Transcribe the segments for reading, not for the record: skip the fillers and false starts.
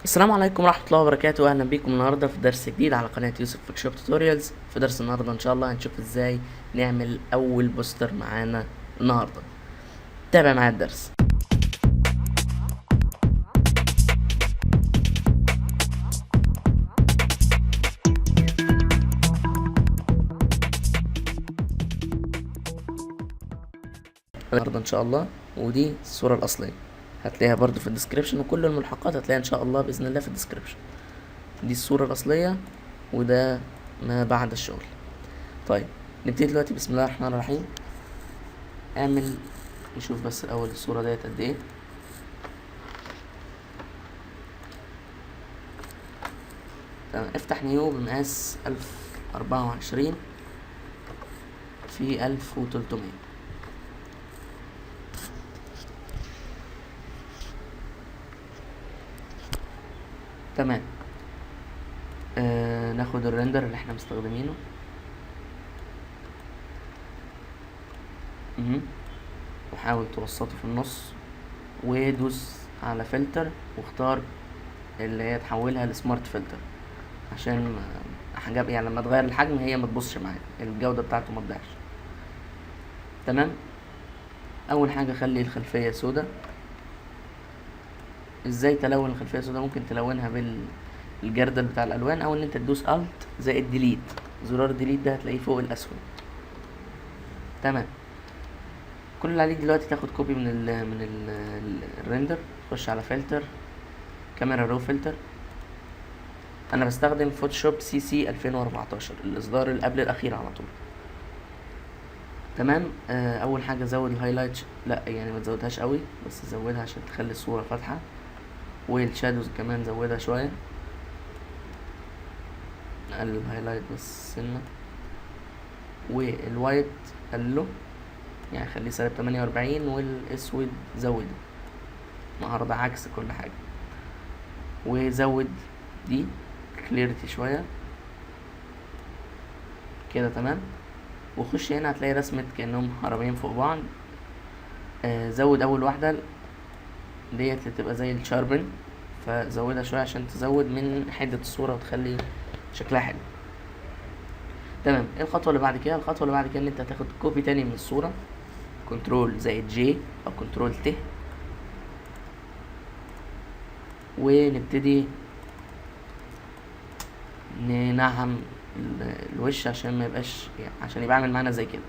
السلام عليكم ورحمة الله وبركاته. أهلا بيكم النهاردة في درس جديد على قناة يوسف فوتوشوب توتوريالز. في درس النهاردة إن شاء الله هنشوف إزاي نعمل أول بوستر معانا النهاردة. تابع معايا الدرس. النهاردة إن شاء الله، ودي الصورة الأصلية هتلاقيها برضو في الديسكريبشن، وكل الملحقات هتلاقيها إن شاء الله بإذن الله في الديسكريبشن. دي الصورة الأصلية وده ما بعد الشغل. طيب نبتدي دلوقتي. بسم الله الرحمن الرحيم. نشوف بس الأول الصورة ديت قد إيه. تمام، افتح نيو بمقاس 1024 في 1300. تمام. ناخد الريندر اللي احنا مستخدمينه. وحاول توسطه في النص، ودوس على فلتر واختار اللي هي تحولها لسمارت فلتر، عشان حاجة يعني لما تغير الحجم هي ما تبصش معاك، الجودة بتاعته ما تضيعش. تمام. اول حاجة خلي الخلفية سودا. ازاي تلون الخلفية سودا؟ ممكن تلونها بالجردل بتاع الالوان، او ان انت تدوس الت زائد ديليت. زرار ديليت ده هتلاقيه فوق الاسود. تمام. كل اللي عليك دلوقتي تاخد كوبي من الريندر، تخش على فلتر، كاميرا رو فلتر. انا بستخدم فوتوشوب سي سي 2014، الاصدار اللي قبل الاخير على طول. تمام. اول حاجه زود الهايلايت، لا يعني ما تزودهاش قوي، بس زودها عشان تخلي الصوره فاتحه. والشادوز كمان زودها شويه، قلل الهايلايت بس سنه. والوايت قلله، يعني خليه -48، والاسود زوده، النهارده عكس كل حاجه. وزود دي كليرتي شويه كده. تمام. وخش هنا هتلاقي رسمة كأنهم هرمين فوق بعض. زود اول واحدة ديت اللي تبقى زي الشاربن، فزودها شوية عشان تزود من حدة الصورة وتخلي شكلها حلو. تمام. ايه الخطوة اللي بعد كده؟ الخطوة اللي بعد كده ان انت هتاخد كوبي تاني من الصورة، كنترول زائد جي او كنترول ت، ونبتدي ننعم الوش عشان ما يبقاش يعني، عشان يبقى عامل معانا زي كده.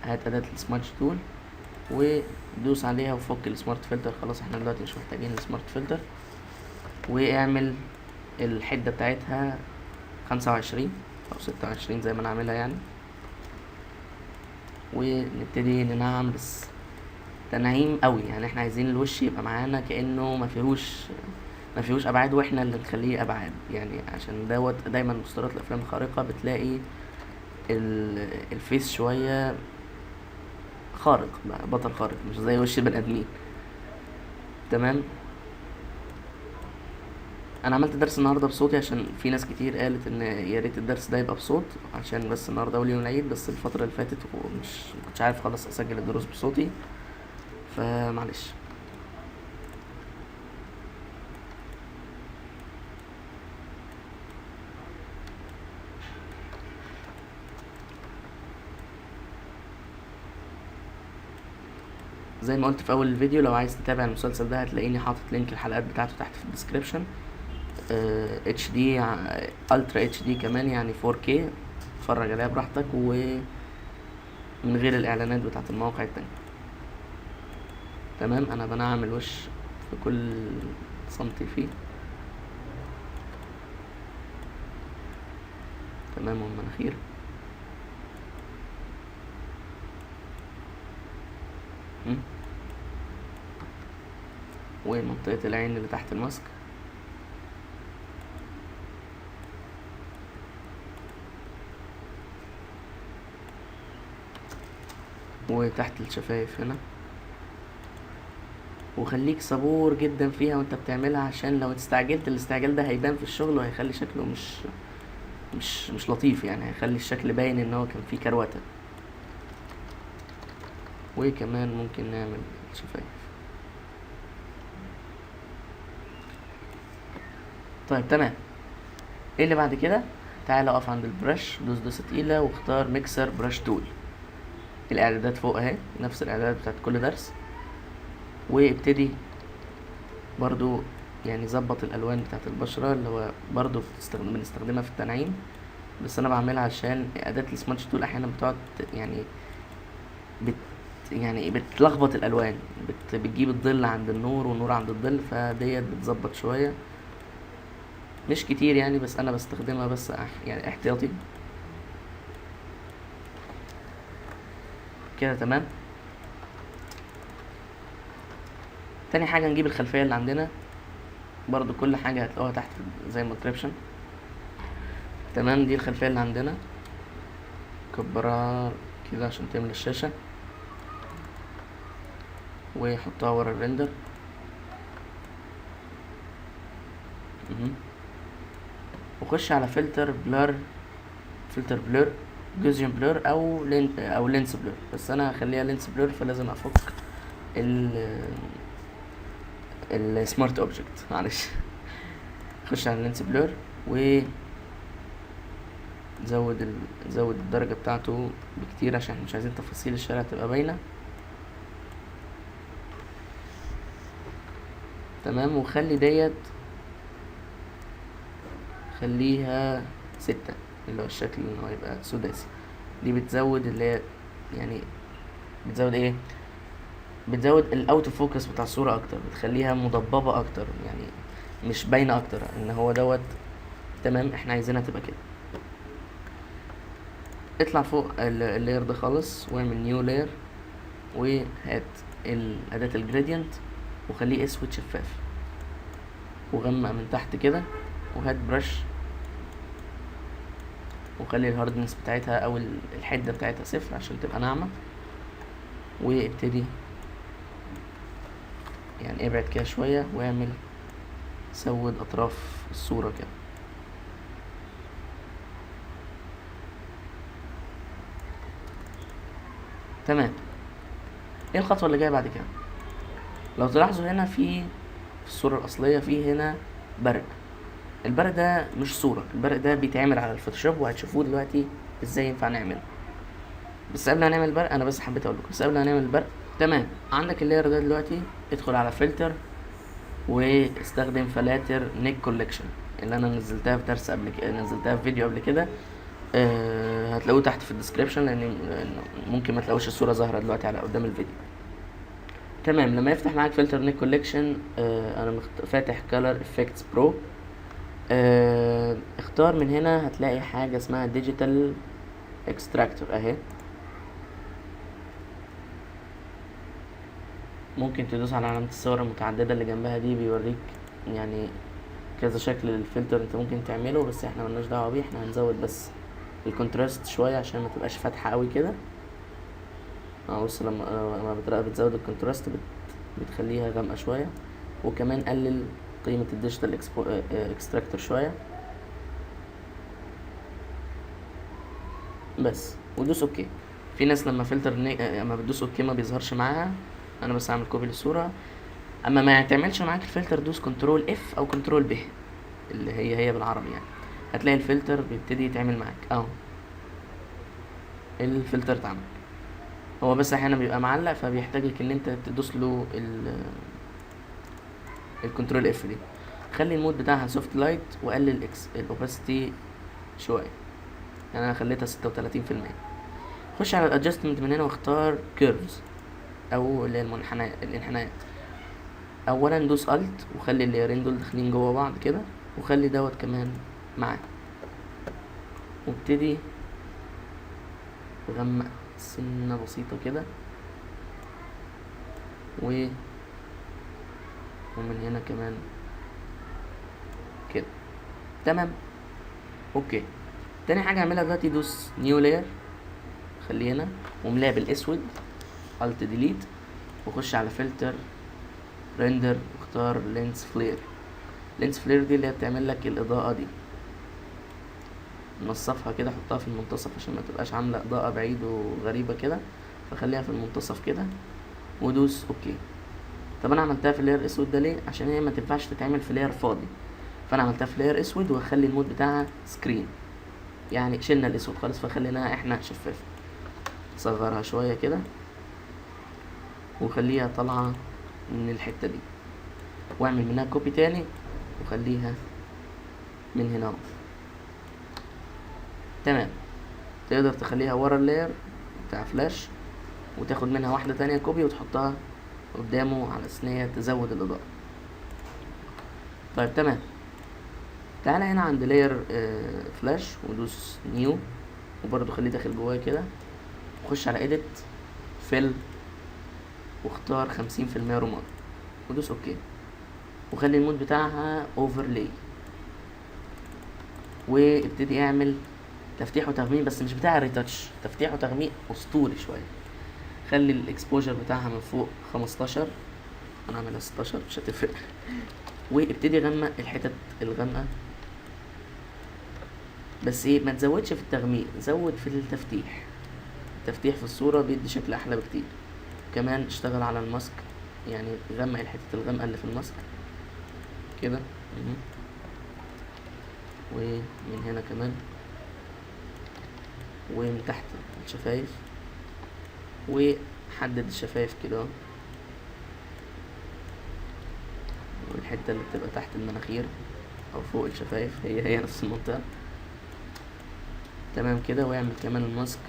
هات اداة السمادج تول ودوس عليها وفك السمارت فلتر. خلاص احنا دلوقتي مش محتاجين السمارت فلتر. واعمل الحدة بتاعتها 25 او 26 زي ما انا عاملها يعني. ونبتدي ننعم، بس تنعيم قوي، يعني احنا عايزين الوش يبقى معانا كأنه ما فيهوش ابعاد، واحنا اللي نخليه ابعاد، يعني عشان دوت دايما مصدرات الافلام الخارقة بتلاقي الفيس شوية خارق، بطل خارق، مش زي وش البني ادمين. تمام. انا عملت درس النهارده بصوتي عشان في ناس كتير قالت ان يا ريت الدرس ده يبقى بصوت، عشان بس النهارده اول يوم العيد، بس الفتره اللي فاتت ومش كنتش عارف خالص اسجل الدروس بصوتي، فمعلش. زي ما قلت في اول الفيديو، لو عايز تتابع المسلسل ده هتلاقيني حاطط لينك الحلقات بتاعته تحت في الديسكريبشن. اتش دي، الترا اتش دي كمان، يعني 4K، اتفرج عليها براحتك ومن غير الاعلانات بتاعت المواقع التانية. تمام. انا بنعمل الوش في كل سنتي فيه. تمام. والمناخير. ومنطقة العين اللي تحت الماسك. وتحت الشفايف هنا. وخليك صبور جدا فيها وانت بتعملها، عشان لو استعجلت الاستعجال ده هيبان في الشغل وهيخلي شكله مش لطيف، يعني هيخلي الشكل باين ان هو كان فيه كروته. وكمان ممكن نعمل الشفايف. طيب تمام. ايه اللي بعد كده؟ تعال اقف عند البرش، دوس دوسه تقيله واختار ميكسر برش تول. الاعدادات فوق اهي، نفس الاعدادات بتاعت كل درس، وابتدي برضو يعني ظبط الالوان بتاعت البشره اللي هو برضو بنستخدمها في التنعيم، بس انا بعملها عشان اداه السمادج تول احيانا بتقعد يعني يعني بتلخبط الالوان، بتجيب الظل عند النور والنور عند الظل، فديت بتظبط شويه، مش كتير يعني، بس انا بستخدمها بس يعني احتياطي كده. تمام. تاني حاجه نجيب الخلفيه اللي عندنا، برضو كل حاجه هتلاقوها تحت زي ما الكريبشن. تمام. دي الخلفيه اللي عندنا، كبرها كده عشان تملى الشاشه، وحطها ورا الريندر. وخش على فلتر بلور، فلتر بلور، جوزيان بلور او لينس بلور، بس انا هخليها لينس بلور، فلازم افك السمارت اوبجكت، معلش. خش على اللينس بلور زود زود الدرجة بتاعته بكتير عشان مش عايزين تفاصيل الشارع تبقى باينة. تمام. وخلي ديت خليها 6، اللي هو الشكل ان هو يبقى سداسي. دي بتزود اللي هي يعني بتزود ايه، بتزود الاوتو فوكس بتاع الصورة اكتر، بتخليها مضببة اكتر، يعني مش باينة اكتر ان هو دوت. تمام. احنا عايزينها تبقى كده. اطلع فوق اللاير ده خالص واعمل نيو لاير، وهات أداة الجريدينت وخليه اسود شفاف، وغمق من تحت كده، وهات برش وخلي الهاردنس بتاعتها او الحدة بتاعتها 0 عشان تبقى ناعمة، وابتدي يعني ابعد كده شوية واعمل سود اطراف الصورة كده. تمام. ايه الخطوة اللي جاية بعد كده؟ لو تلاحظوا هنا في الصورة الأصلية في هنا برق. البرق ده مش صورة، البرق ده بيتعمل على الفوتوشوب، وهتشوفوه دلوقتي ازاي ينفع نعمله. بس قبل ما نعمل البرق انا بس حبيت اقول لكم، بس قبل ما نعمل البرق، تمام، عندك اللاير ده دلوقتي، ادخل على فلتر واستخدم فلاتر نيك كولكشن اللي انا نزلتها في درس قبل كده، نزلتها في فيديو قبل كده، هتلاقوه تحت في الديسكريبشن، لان ممكن ما تلاقوش الصوره ظاهره دلوقتي على قدام الفيديو. تمام. لما يفتح معاك فلتر نيك كولكشن، انا فاتح كولر افكتس برو، اختار من هنا، هتلاقي حاجه اسمها ديجيتال اكستراكتور اهي، ممكن تدوس على علامة الصور المتعددة اللي جنبها دي، بيوريك يعني كذا شكل للفلتر انت ممكن تعمله، بس احنا ملناش دعوة بيه، احنا هنزود بس الكونتراست شوية عشان ما تبقاش فاتحة قوي كده. بص، لما بتزود الكونتراست بتخليها غامقة شوية، وكمان قلل قيمة الديجيتال اكستراكتور شوية بس، ودوس اوكي. في ناس لما لما بتدوس اوكي ما بيظهرش معاها، انا بس هعمل كوبي للصورة. اما ما تعملش معاك الفلتر، دوس كنترول اف او كنترول ب، اللي هي بالعربي يعني، هتلاقي الفلتر بيبتدي يتعمل معاك اهو. الفلتر اتعمل، هو بس احيانا بيبقى معلق، فبيحتاجك ان انت تدوس له الكنترول اف دي. خلي المود بتاعها سوفت لايت، وقلل الاوباسيتي شويه، يعني انا خليتها 36%. خش على الادجستمنت من هنا واختار كيرفز او اللي هي الانحناءات. اولا دوس الت وخلي الليرين دول داخلين جوه بعض كده، وخلي دوت كمان معاه، وابتدي غمق سنة بسيطة كده، ومن هنا كمان كده. تمام. اوكي. تاني حاجة اعملها دلوقتي، دوس نيو لاير، خليه هنا وملاه بالاسود، الت ديليت، وخش على فلتر ريندر واختار لينس فلير. لينس فلير دي اللي هي بتعمل لك الاضاءة دي، نصفها كده، حطها في المنتصف عشان ما تبقاش عامله اضاءه بعيد وغريبه كده، فخليها في المنتصف كده، ودوس اوكي. طب انا عملتها في اللير اسود ده ليه؟ عشان هي ما تنفعش تتعمل في لير فاضي، فانا عملتها في لاير اسود، وهخلي المود بتاعها سكرين، يعني شلنا الاسود خالص فخليناها احنا شفافه. صغرها شويه كده وخليها طالعه من الحته دي، واعمل منها كوبي تاني وخليها من هنا اهو. تمام. تقدر تخليها ورا اللاير بتاع فلاش، وتاخد منها واحده تانية كوبي وتحطها قدامه على اساس ان هي تزود الاضاءه. طيب تمام. تعالى هنا عند لاير فلاش ودوس نيو، وبرضو خليه داخل جواه كده، وخش على اديت فيل واختار 50% رماد ودوس اوكي، وخلي المود بتاعها اوفرلاي، وابتدي اعمل تفتيح وتغميق، بس مش بتاع الريتاتش، تفتيح وتغميق اسطوري شويه. خلي الاكسبوجر بتاعها من فوق 15، انا اعملها 16 مش هتفرق. وابتدي غمق الحتت الغامقه، بس ايه، ما تزودش في التغميق، زود في التفتيح. التفتيح في الصوره بيدي شكل احلى بكتير. كمان اشتغل على الماسك، يعني غمق الحتت الغامقه اللي في الماسك كده. ومن هنا كمان، ومن تحت الشفايف، وحدد الشفايف كده، والحتة اللي بتبقى تحت المناخير او فوق الشفايف هي نفس المنطقة. تمام كده. واعمل كمان الماسك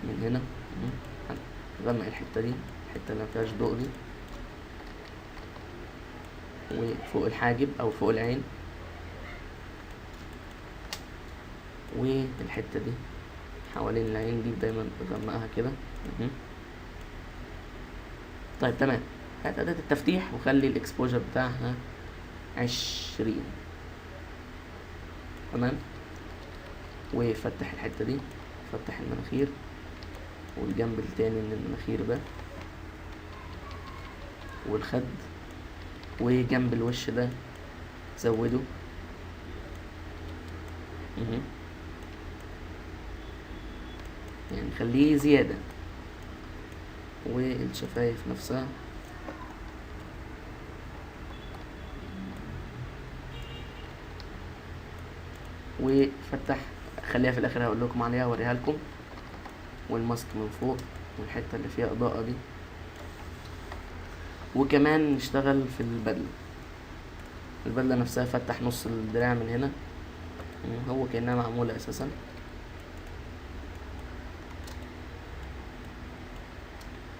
من هنا، غمق الحتة دي، الحتة اللي مفيهاش ضوء دي، وفوق الحاجب او فوق العين، والحتة دي حوالين العين دي دايما بغمقها كده. طيب تمام. هات أداة التفتيح وخلي الاكسبوجر بتاعها 20. تمام. وفتح الحتة دي، فتح المناخير والجنب التاني من المناخير ده، والخد، وجنب الوش ده زوده. يعني خليه زيادة. والشفايف نفسها، وفتح، خليها في الاخر هقول لكم عليها اوريها لكم. والماسك من فوق، والحته اللي فيها اضاءه دي. وكمان نشتغل في البدله نفسها. فتح نص الدراع من هنا، هو كأنها معموله اساسا.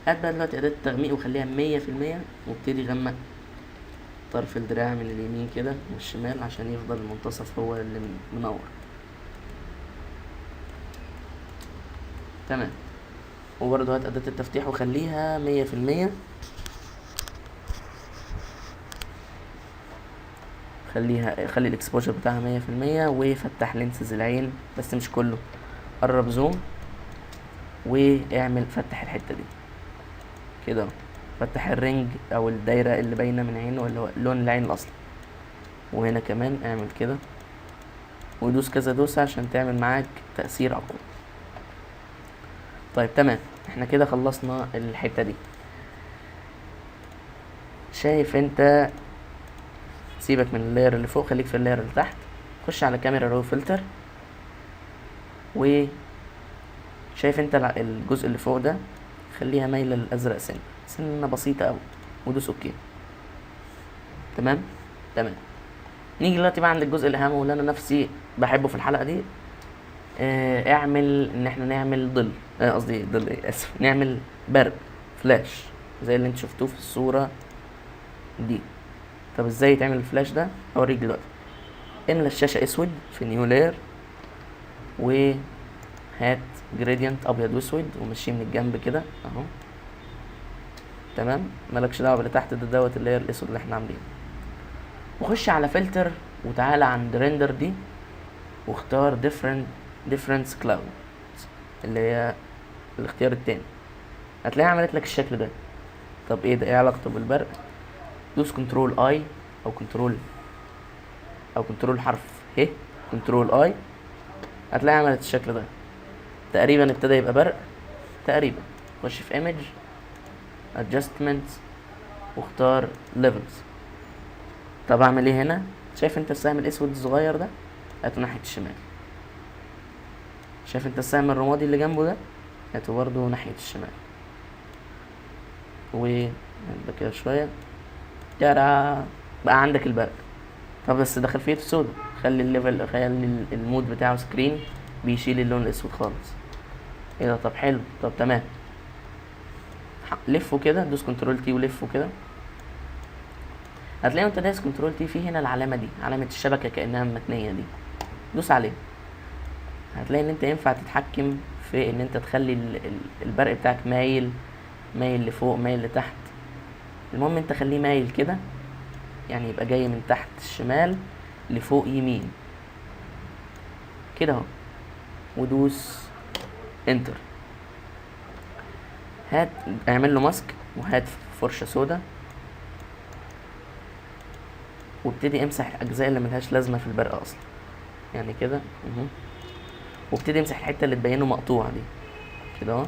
هات بقى دلوقتي اداة التغميق وخليها 100%، وابتدي غمق طرف الدراع من اليمين كده والشمال عشان يفضل المنتصف هو اللي منور. تمام. وبرضه هات أداة التفتيح وخليها 100%. خلي الاكسبوجر بتاعها 100%، وفتح لينسز العين بس مش كله. قرب زوم واعمل فتح الحتة دي كده، فتح الرينج او الدايرة اللي باينة من عينه اللي هو لون العين الاصلي. وهنا كمان اعمل كده، ودوس كذا دوسة عشان تعمل معاك تأثير اقوى. طيب تمام. احنا كده خلصنا الحتة دي. شايف انت، سيبك من اللاير اللي فوق، خليك في اللاير اللي تحت. خش على كاميرا رو فلتر، وشايف انت الجزء اللي فوق ده خليها مايلة للازرق سنة بسيطة اوي، ودوس اوكي. تمام. نيجي دلوقتي بقى عند الجزء الاهم واللي انا نفسي بحبه في الحلقة دي. اعمل ان احنا نعمل ظل، قصدي ظل ايه، اسف، نعمل برق فلاش زي اللي انت شفتوه في الصورة دي. طب ازاي يتعمل الفلاش ده؟ اوريك دلوقتي. املى الشاشة اسود في نيو لاير، وهات جريدينت ابيض واسود ومشيه من الجنب كده اهو. تمام. مالكش دعوه باللي تحت ده، دوت اللاير الاسود اللي احنا عاملينه. وخش على فلتر وتعالى عند ريندر دي، واختار difference cloud اللي هي الاختيار التاني. هتلاقيها عملت لك الشكل ده. طب ايه ده، ايه علاقته بالبرق؟ دوس كنترول اي او كنترول حرف ه، كنترول اي، هتلاقي عملت الشكل ده تقريبا. ابتدى يبقى برق تقريبا. خش في image adjustments واختار levels. طب اعمل ايه هنا؟ شايف انت السهم الاسود الصغير ده؟ هاته ناحية الشمال. شايف انت السهم الرمادي اللي جنبه ده؟ هاته برضه ناحية الشمال. نبدأ كده شوية. جرى بقى عندك البرق. طب بس ده خلفيته سودا، خلي الليفل، خلي المود بتاعه سكرين بيشيل اللون الاسود خالص. ايه ده؟ طب حلو، طب تمام. لفه كده، دوس كنترول تي ولفه كده. هتلاقي انت دايس كنترول تي في هنا العلامة دي، علامة الشبكة كأنها متنية دي، دوس عليها. هتلاقي ان انت ينفع تتحكم في ان انت تخلي البرق بتاعك مايل لفوق، مايل لتحت. المهم انت خليه مايل كده، يعني يبقى جاي من تحت الشمال لفوق يمين كده اهو، ودوس انتر. هات اعمل له ماسك، وهات فرشة سودا، وابتدي امسح الاجزاء اللي ملهاش لازمة في البرق اصلا، يعني كده وابتدي امسح الحتة اللي تبينه مقطوعة دي كده اهو،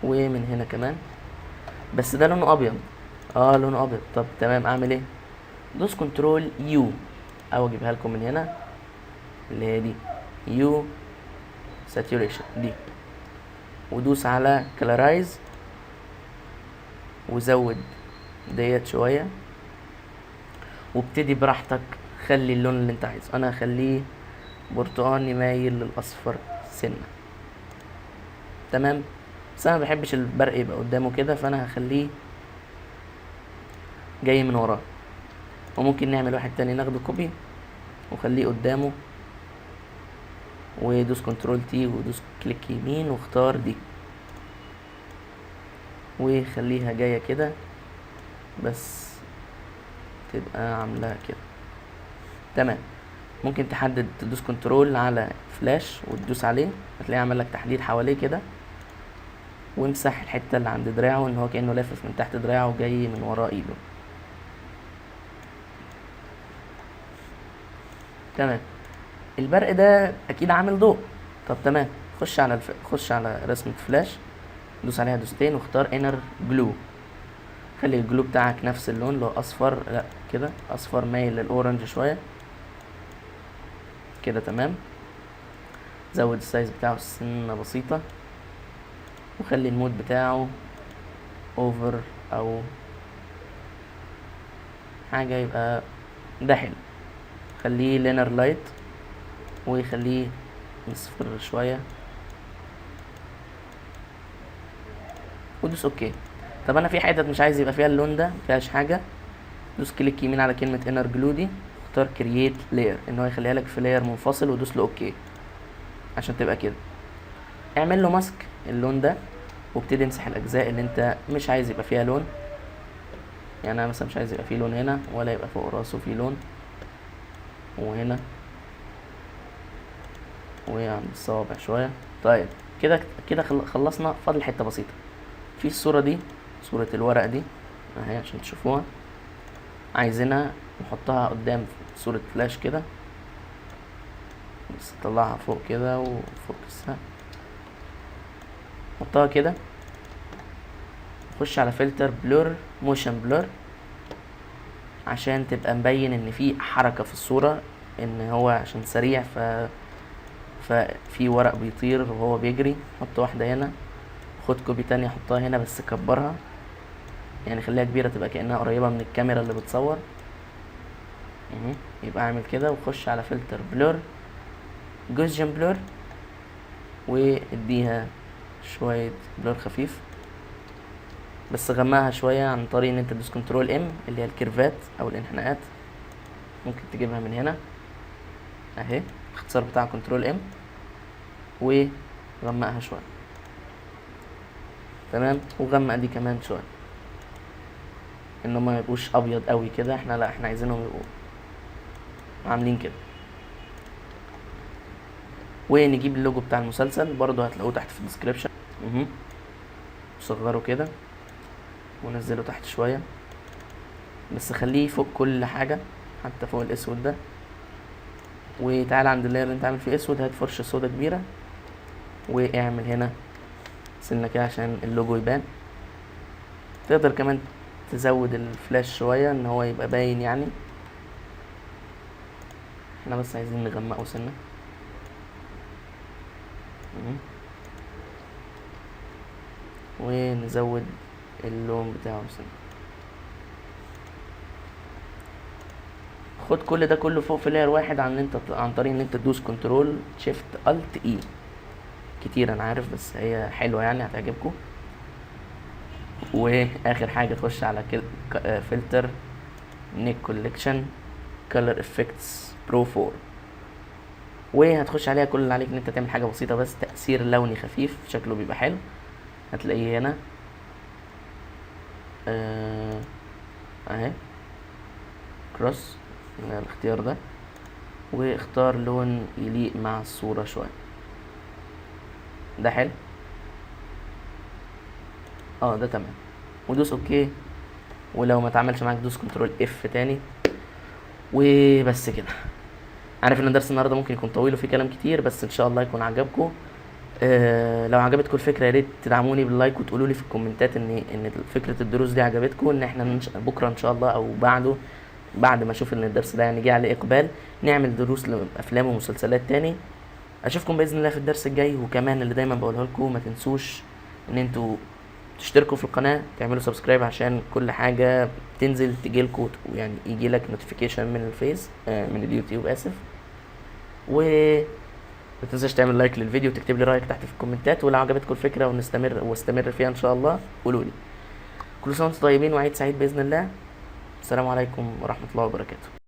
ومن هنا كمان. بس ده لونه ابيض، لونه ابيض. طب تمام، اعمل ايه؟ دوس كنترول يو، او اجيبها لكم من هنا اللي هي دي يو ساتوريشن دي، ودوس على كلارايز وزود ديت شوية، وابتدي براحتك خلي اللون اللي انت عايزه. انا هخليه برتقاني مايل للاصفر سنة، تمام. بس انا مبحبش البرق يبقى قدامه كده، فانا هخليه جاي من وراه. وممكن نعمل واحد تاني، ناخده كوبي وخليه قدامه، ودوس كنترول تي ودوس كليك يمين واختار دي، وخليها جاية كده، بس تبقى عاملاها كده تمام. ممكن تحدد، تدوس كنترول على فلاش وتدوس عليه، هتلاقيه عمل لك تحديد حواليه كده، وامسح الحتة اللي عند دراعه، ان هو كأنه لافف من تحت دراعه وجاي من وراه ايده. تمام. البرق ده اكيد عامل ضوء. طب تمام، خش على رسمة فلاش، دوس عليها دوستين واختار انر جلو. خلي الجلو بتاعك نفس اللون، لو اصفر، لا كده اصفر مايل للاورنج شوية كده تمام. زود السايز بتاعه سنة بسيطة، وخلي المود بتاعه اوفر او حاجة، يبقى ده حلو. خليه لينر لايت، ويخليه مصفر شوية، ودوس اوكي. طب انا في حتت مش عايز يبقى فيها اللون ده، مفيهاش حاجة، دوس كليك يمين على كلمة انر جلو دي، اختار كرييت لاير، ان هو يخليها لك في لاير منفصل، ودوس له اوكي عشان تبقى كده. اعمل له ماسك اللون ده، وابتدي امسح الاجزاء اللي انت مش عايز يبقى فيها لون. يعني انا مثلا مش عايز يبقى فيه لون هنا، ولا يبقى فوق راسه فيه لون، وهنا، وعند الصوابع شوية. طيب كده خلصنا. فاضل حتة بسيطة في الصورة دي، صورة الورق دي اهي عشان تشوفوها. عايزينها نحطها قدام صورة فلاش كده، بس نطلعها فوق كده وفوكسها، نحطها كده. نخش على فلتر بلور، موشن بلور، عشان تبقى مبين ان في حركة في الصورة، ان هو عشان سريع ففي ورق بيطير وهو بيجري. حط واحدة هنا، خد كوبي تانية حطها هنا، بس كبرها، يعني خليها كبيرة تبقى كأنها قريبة من الكاميرا اللي بتصور. يبقى اعمل كده، وخش على فلتر بلور، جوزجن بلور، واديها شوية بلور خفيف، بس غمقها شوية عن طريق ان انت تدوس كنترول ام اللي هي الكيرفات او الانحناءات. ممكن تجيبها من هنا اهي، الاختصار بتاع كنترول ام، وغمقها شوية تمام. وغمق دي كمان شوية، ان هما ميبقوش ابيض قوي كده، احنا عايزينهم يبقوا عاملين كده. ونجيب اللوجو بتاع المسلسل برضو، هتلاقوه تحت في الديسكريبشن. صغره كده ونزله تحت شوية، بس خليه فوق كل حاجة، حتى فوق الاسود ده. وتعالى عند اللاير اللي انت عامل فيه اسود، هات فرشة سودا كبيرة، واعمل هنا سنة كده عشان اللوجو يبان. تقدر كمان تزود الفلاش شوية ان هو يبقى باين يعني. احنا بس عايزين نغمقه سنة. ونزود اللون بتاعه سنة. خد كل ده كله فوق في لاير واحد عن طريق ان انت تدوس كنترول شيفت الت اي. كتير انا عارف بس هي حلوة يعني هتعجبكم. واخر حاجة تخش على فلتر نيك كوليكشن كولر افكتس برو 4، وهتخش عليها. كل اللي عليك ان انت تعمل حاجة بسيطة بس، تأثير لوني خفيف شكله بيبقى حلو. هتلاقيه هنا اهي كروس، الاختيار ده، واختار لون يليق مع الصورة شوية. ده حلو. ده تمام. ودوس اوكي. ولو ما اتعملش معاك دوس كنترول اف تاني. وبس كده. عارف ان درس النهارده ممكن يكون طويل وفيه كلام كتير، بس ان شاء الله يكون عجبكم. لو عجبتكم الفكره يا ريت تدعموني باللايك وتقولوا لي في الكومنتات ان فكره الدروس دي عجبتكم، ان احنا بكره ان شاء الله او بعد ما اشوف ان الدرس ده يعني جه عليه اقبال نعمل دروس لافلام ومسلسلات تاني. اشوفكم باذن الله في الدرس الجاي. وكمان اللي دايما بقوله لكم، ما تنسوش ان انتوا تشتركوا في القناه، تعملوا سبسكرايب عشان كل حاجه تنزل تجيلكوا، يعني يجيلك نوتيفيكيشن من الفيس من اليوتيوب اسف. ما تنساش تعمل لايك للفيديو وتكتب لي رايك تحت في الكومنتات. ولو عجبتكم الفكره واستمر فيها ان شاء الله قولوا لي. كل سنه وانتم طيبين وعيد سعيد باذن الله. السلام عليكم ورحمه الله وبركاته.